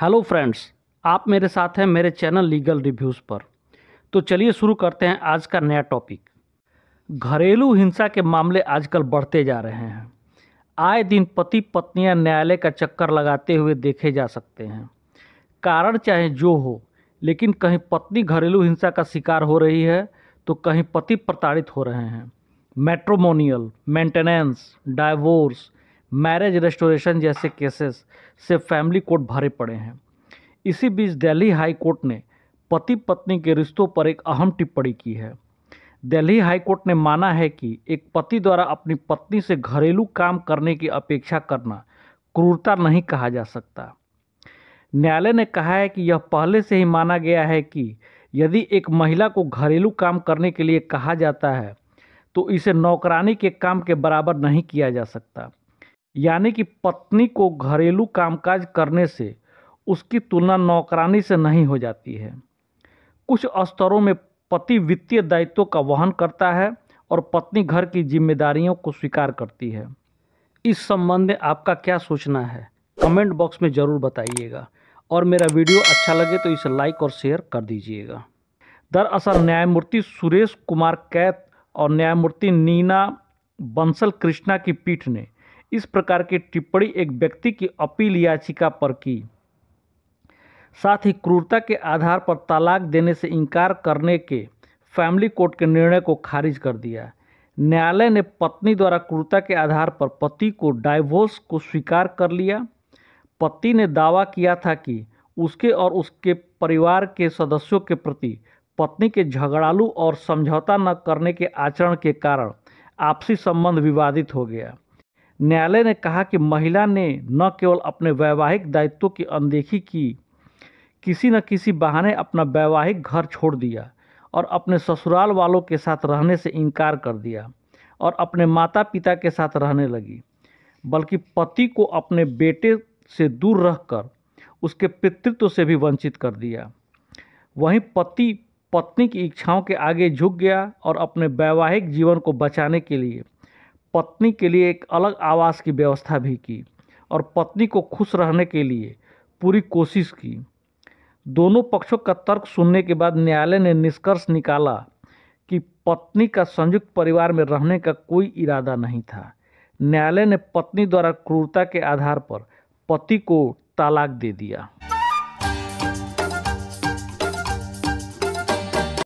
Hello friends, आप मेरे साथ हैं मेरे चैनल लीगल रिव्यूज़ पर। तो चलिए शुरू करते हैं आज का नया टॉपिक। घरेलू हिंसा के मामले आजकल बढ़ते जा रहे हैं। आए दिन पति पत्नियां न्यायालय का चक्कर लगाते हुए देखे जा सकते हैं। कारण चाहे जो हो, लेकिन कहीं पत्नी घरेलू हिंसा का शिकार हो रही है तो कहीं पति प्रताड़ित हो रहे हैं। Matrimonial, maintenance, divorce, marriage restoration जैसे केसेस से फैमिली कोर्ट भरे पड़े हैं। इसी बीच दिल्ली हाई कोर्ट ने पति पत्नी के रिश्तों पर एक अहम टिप्पणी की है। दिल्ली हाई कोर्ट ने माना है कि एक पति द्वारा अपनी पत्नी से घरेलू काम करने की अपेक्षा करना क्रूरता नहीं कहा जा सकता। न्यायालय ने कहा है कि यह पहले से ही माना गया है कि यदि एक महिला को घरेलू काम करने के लिए कहा जाता है तो इसे नौकरानी के काम के बराबर नहीं किया जा सकता। यानी कि पत्नी को घरेलू कामकाज करने से उसकी तुलना नौकरानी से नहीं हो जाती है। कुछ स्तरों में पति वित्तीय दायित्वों का वहन करता है और पत्नी घर की जिम्मेदारियों को स्वीकार करती है। इस संबंध में आपका क्या सोचना है, कमेंट बॉक्स में ज़रूर बताइएगा और मेरा वीडियो अच्छा लगे तो इसे लाइक और शेयर कर दीजिएगा। दरअसल न्यायमूर्ति सुरेश कुमार कैत और न्यायमूर्ति नीना बंसल कृष्णा की पीठ ने इस प्रकार की टिप्पणी एक व्यक्ति की अपील याचिका पर की। साथ ही क्रूरता के आधार पर तलाक देने से इनकार करने के फैमिली कोर्ट के निर्णय को खारिज कर दिया। न्यायालय ने पत्नी द्वारा क्रूरता के आधार पर पति को डाइवोर्स को स्वीकार कर लिया। पति ने दावा किया था कि उसके और उसके परिवार के सदस्यों के प्रति पत्नी के झगड़ालू और समझौता न करने के आचरण के कारण आपसी संबंध विवादित हो गया। न्यायालय ने कहा कि महिला ने न केवल अपने वैवाहिक दायित्वों की अनदेखी की, किसी न किसी बहाने अपना वैवाहिक घर छोड़ दिया और अपने ससुराल वालों के साथ रहने से इनकार कर दिया और अपने माता पिता के साथ रहने लगी, बल्कि पति को अपने बेटे से दूर रहकर उसके पितृत्व से भी वंचित कर दिया। वहीं पति पत्नी की इच्छाओं के आगे झुक गया और अपने वैवाहिक जीवन को बचाने के लिए पत्नी के लिए एक अलग आवास की व्यवस्था भी की और पत्नी को खुश रहने के लिए पूरी कोशिश की। दोनों पक्षों का तर्क सुनने के बाद न्यायालय ने निष्कर्ष निकाला कि पत्नी का संयुक्त परिवार में रहने का कोई इरादा नहीं था। न्यायालय ने पत्नी द्वारा क्रूरता के आधार पर पति को तलाक दे दिया।